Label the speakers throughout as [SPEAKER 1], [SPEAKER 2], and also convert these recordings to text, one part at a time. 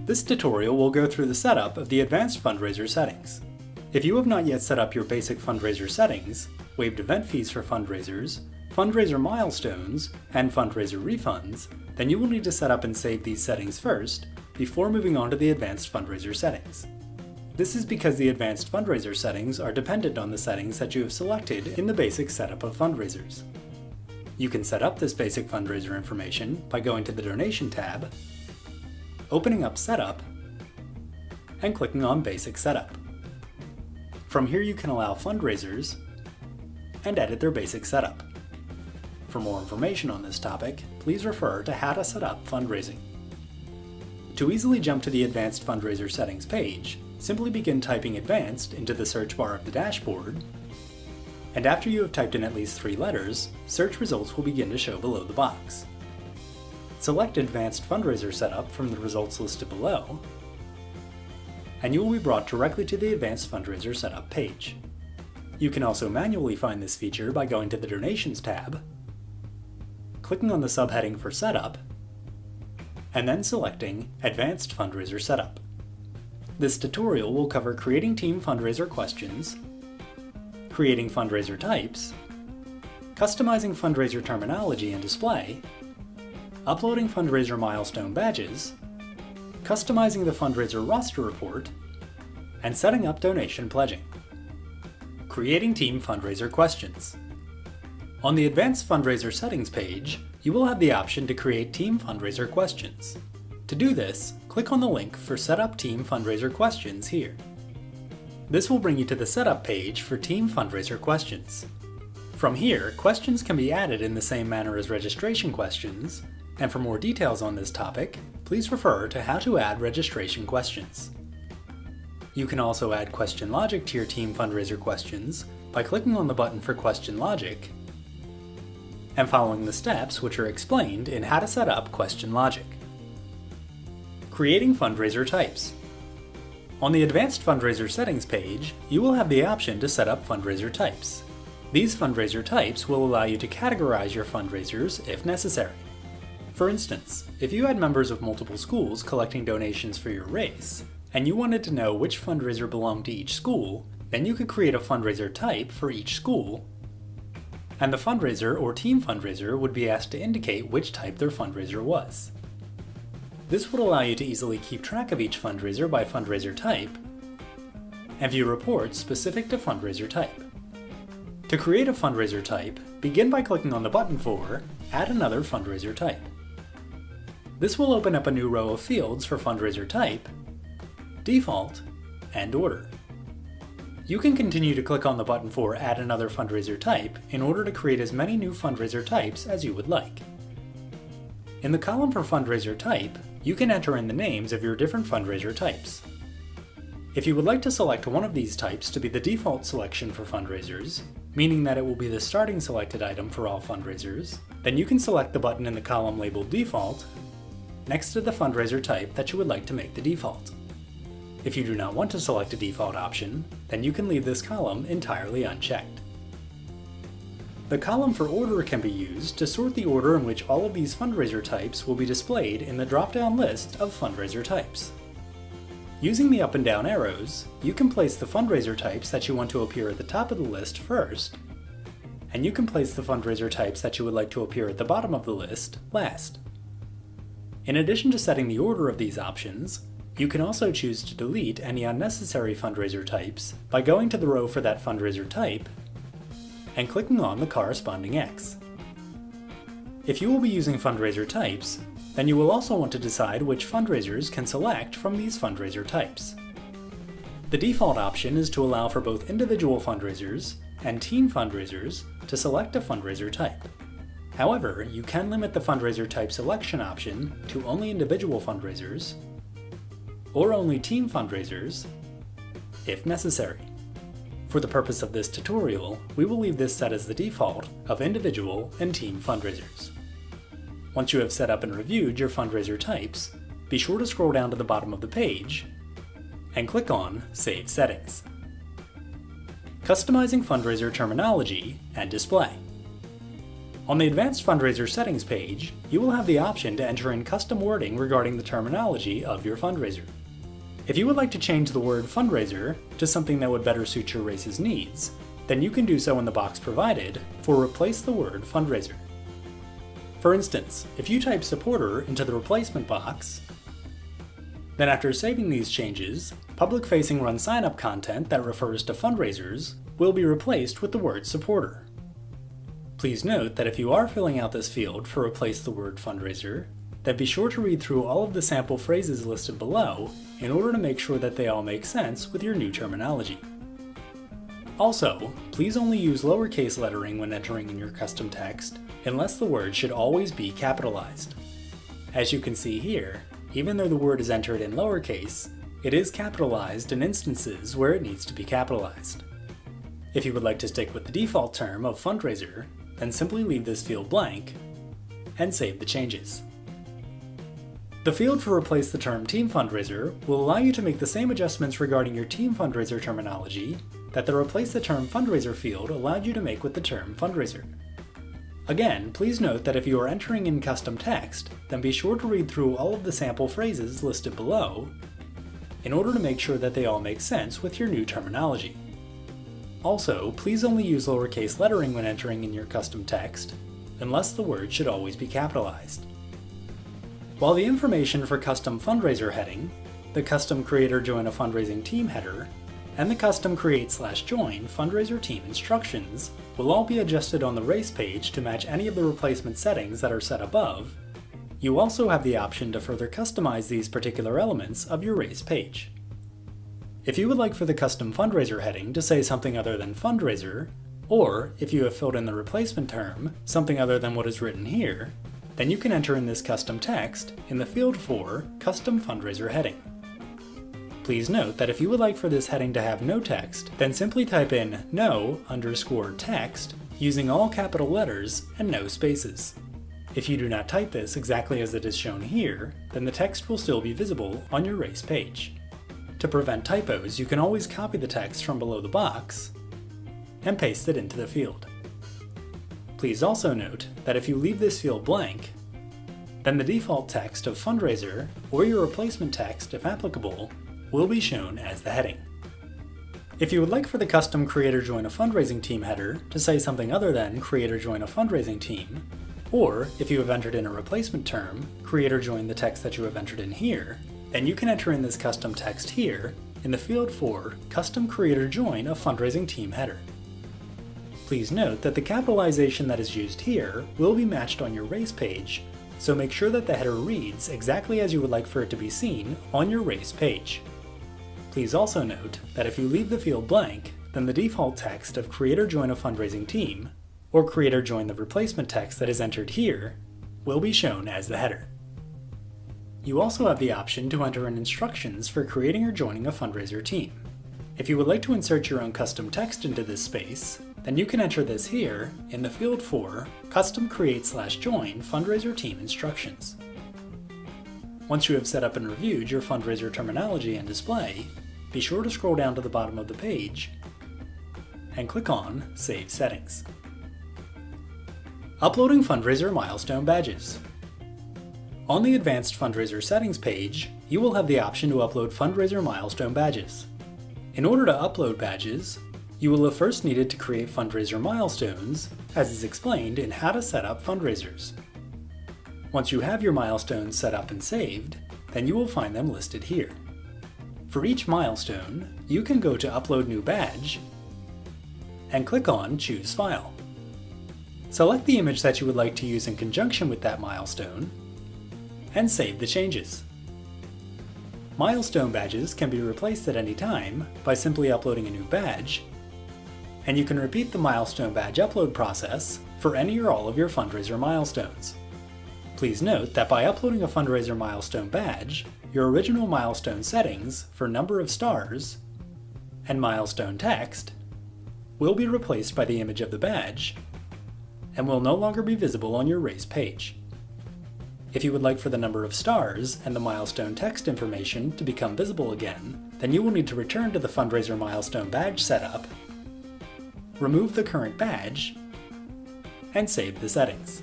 [SPEAKER 1] This tutorial will go through the setup of the advanced fundraiser settings. If you have not yet set up your basic fundraiser settings, waived event fees for fundraisers, fundraiser milestones, and fundraiser refunds, then you will need to set up and save these settings first before moving on to the advanced fundraiser settings. This is because the advanced fundraiser settings are dependent on the settings that you have selected in the basic setup of fundraisers. You can set up this basic fundraiser information by going to the Donation tab, opening up Setup, and clicking on Basic Setup. From here you can allow fundraisers and edit their basic setup. For more information on this topic, please refer to How to Set Up Fundraising. To easily jump to the Advanced Fundraiser Settings page, simply begin typing Advanced into the search bar of the dashboard, and after you have typed in at least 3 letters, search results will begin to show below the box. Select Advanced Fundraiser Setup from the results listed below, and you will be brought directly to the Advanced Fundraiser Setup page. You can also manually find this feature by going to the Donations tab, clicking on the subheading for Setup, and then selecting Advanced Fundraiser Setup. This tutorial will cover creating team fundraiser questions, creating fundraiser types, customizing fundraiser terminology and display, uploading fundraiser milestone badges, customizing the fundraiser roster report, and setting up donation pledging. Creating team fundraiser questions. On the Advanced Fundraiser Settings page, you will have the option to create team fundraiser questions. To do this, click on the link for Set Up Team Fundraiser Questions here. This will bring you to the Setup page for team fundraiser questions. From here, questions can be added in the same manner as registration questions, and for more details on this topic, please refer to How to Add Registration Questions. You can also add question logic to your team fundraiser questions by clicking on the button for question logic and following the steps which are explained in How to Set Up Question Logic. Creating fundraiser types. On the Advanced Fundraiser Settings page, you will have the option to set up fundraiser types. These fundraiser types will allow you to categorize your fundraisers if necessary. For instance, if you had members of multiple schools collecting donations for your race, and you wanted to know which fundraiser belonged to each school, then you could create a fundraiser type for each school, and the fundraiser or team fundraiser would be asked to indicate which type their fundraiser was. This would allow you to easily keep track of each fundraiser by fundraiser type, and view reports specific to fundraiser type. To create a fundraiser type, begin by clicking on the button for Add Another Fundraiser Type. This will open up a new row of fields for fundraiser type, default, and order. You can continue to click on the button for Add Another Fundraiser Type in order to create as many new fundraiser types as you would like. In the column for fundraiser type, you can enter in the names of your different fundraiser types. If you would like to select one of these types to be the default selection for fundraisers, meaning that it will be the starting selected item for all fundraisers, then you can select the button in the column labeled Default next to the fundraiser type that you would like to make the default. If you do not want to select a default option, then you can leave this column entirely unchecked. The column for order can be used to sort the order in which all of these fundraiser types will be displayed in the drop-down list of fundraiser types. Using the up and down arrows, you can place the fundraiser types that you want to appear at the top of the list first, and you can place the fundraiser types that you would like to appear at the bottom of the list last. In addition to setting the order of these options, you can also choose to delete any unnecessary fundraiser types by going to the row for that fundraiser type and clicking on the corresponding X. If you will be using fundraiser types, then you will also want to decide which fundraisers can select from these fundraiser types. The default option is to allow for both individual fundraisers and team fundraisers to select a fundraiser type. However, you can limit the fundraiser type selection option to only individual fundraisers or only team fundraisers if necessary. For the purpose of this tutorial, we will leave this set as the default of individual and team fundraisers. Once you have set up and reviewed your fundraiser types, be sure to scroll down to the bottom of the page and click on Save Settings. Customizing fundraiser terminology and display. On the Advanced Fundraiser Settings page, you will have the option to enter in custom wording regarding the terminology of your fundraiser. If you would like to change the word fundraiser to something that would better suit your race's needs, then you can do so in the box provided for Replace the word fundraiser. For instance, if you type supporter into the replacement box, then after saving these changes, public-facing RunSignUp content that refers to fundraisers will be replaced with the word supporter. Please note that if you are filling out this field for Replace the word fundraiser, then be sure to read through all of the sample phrases listed below in order to make sure that they all make sense with your new terminology. Also, please only use lowercase lettering when entering in your custom text, unless the word should always be capitalized. As you can see here, even though the word is entered in lowercase, it is capitalized in instances where it needs to be capitalized. If you would like to stick with the default term of fundraiser, then simply leave this field blank and save the changes. The field for Replace the term Team Fundraiser will allow you to make the same adjustments regarding your Team Fundraiser terminology that the Replace the term Fundraiser field allowed you to make with the term fundraiser. Again, please note that if you are entering in custom text, then be sure to read through all of the sample phrases listed below in order to make sure that they all make sense with your new terminology. Also, please only use lowercase lettering when entering in your custom text, unless the word should always be capitalized. While the information for Custom Fundraiser heading, the Custom Creator Join a Fundraising Team header, and the Custom Create/Join Fundraiser Team instructions will all be adjusted on the race page to match any of the replacement settings that are set above, you also have the option to further customize these particular elements of your race page. If you would like for the Custom Fundraiser heading to say something other than fundraiser, or if you have filled in the replacement term something other than what is written here, then you can enter in this custom text in the field for Custom Fundraiser heading. Please note that if you would like for this heading to have no text, then simply type in no_text using all capital letters and no spaces. If you do not type this exactly as it is shown here, then the text will still be visible on your race page. To prevent typos, you can always copy the text from below the box and paste it into the field. Please also note that if you leave this field blank, then the default text of fundraiser, or your replacement text if applicable, will be shown as the heading. If you would like for the Custom Creator Join a Fundraising Team header to say something other than Creator Join a Fundraising Team, or if you have entered in a replacement term, Creator Join the text that you have entered in here, then you can enter in this custom text here in the field for Custom Creator Join a Fundraising Team header. Please note that the capitalization that is used here will be matched on your race page, so make sure that the header reads exactly as you would like for it to be seen on your race page. Please also note that if you leave the field blank, then the default text of Creator Join a Fundraising Team, or Creator Join the replacement text that is entered here, will be shown as the header. You also have the option to enter in instructions for creating or joining a fundraiser team. If you would like to insert your own custom text into this space, then you can enter this here in the field for Custom Create/Join Fundraiser Team Instructions. Once you have set up and reviewed your fundraiser terminology and display, be sure to scroll down to the bottom of the page and click on Save Settings. Uploading fundraiser milestone badges. On the Advanced Fundraiser Settings page, you will have the option to upload fundraiser milestone badges. In order to upload badges, you will have first needed to create fundraiser milestones, as is explained in How to Set Up Fundraisers. Once you have your milestones set up and saved, then you will find them listed here. For each milestone, you can go to Upload New Badge and click on Choose File. Select the image that you would like to use in conjunction with that milestone, and save the changes. Milestone badges can be replaced at any time by simply uploading a new badge, and you can repeat the milestone badge upload process for any or all of your fundraiser milestones. Please note that by uploading a fundraiser milestone badge, your original milestone settings for number of stars and milestone text will be replaced by the image of the badge and will no longer be visible on your race page. If you would like for the number of stars and the milestone text information to become visible again, then you will need to return to the fundraiser milestone badge setup, remove the current badge, and save the settings.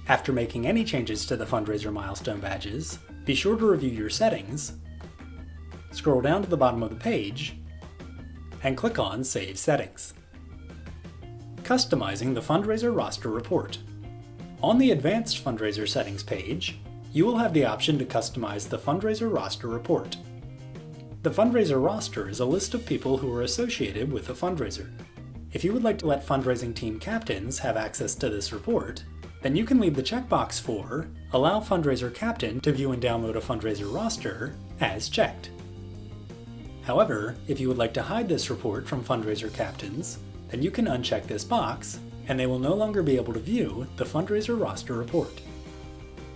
[SPEAKER 1] After making any changes to the fundraiser milestone badges, be sure to review your settings, scroll down to the bottom of the page, and click on Save Settings. Customizing the fundraiser roster report. On the Advanced Fundraiser Settings page, you will have the option to customize the fundraiser roster report. The fundraiser roster is a list of people who are associated with a fundraiser. If you would like to let fundraising team captains have access to this report, then you can leave the checkbox for Allow Fundraiser Captain to view and download a fundraiser roster as checked. However, if you would like to hide this report from fundraiser captains, then you can uncheck this box and they will no longer be able to view the fundraiser roster report.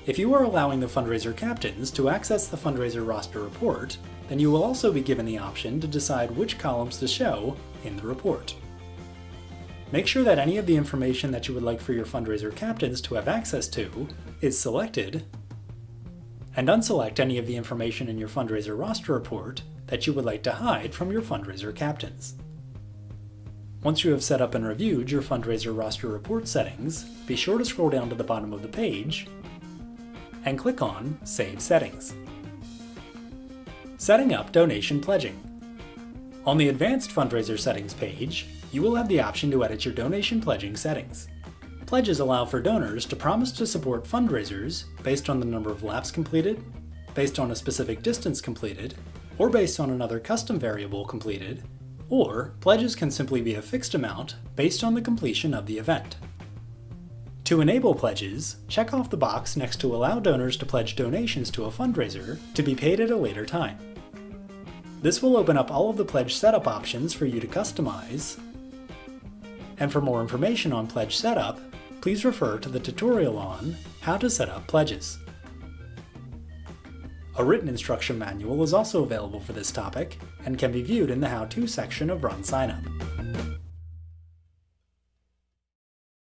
[SPEAKER 1] If you are allowing the fundraiser captains to access the fundraiser roster report, then you will also be given the option to decide which columns to show in the report. Make sure that any of the information that you would like for your fundraiser captains to have access to is selected, and unselect any of the information in your fundraiser roster report that you would like to hide from your fundraiser captains. Once you have set up and reviewed your fundraiser roster report settings, be sure to scroll down to the bottom of the page and click on Save Settings. Setting up donation pledging. On the Advanced Fundraiser Settings page, you will have the option to edit your donation pledging settings. Pledges allow for donors to promise to support fundraisers based on the number of laps completed, based on a specific distance completed, or based on another custom variable completed, or pledges can simply be a fixed amount based on the completion of the event. To enable pledges, check off the box next to allow donors to pledge donations to a fundraiser to be paid at a later time. This will open up all of the pledge setup options for you to customize. And for more information on pledge setup, please refer to the tutorial on how to set up pledges. A written instruction manual is also available for this topic and can be viewed in the How To section of RunSignUp.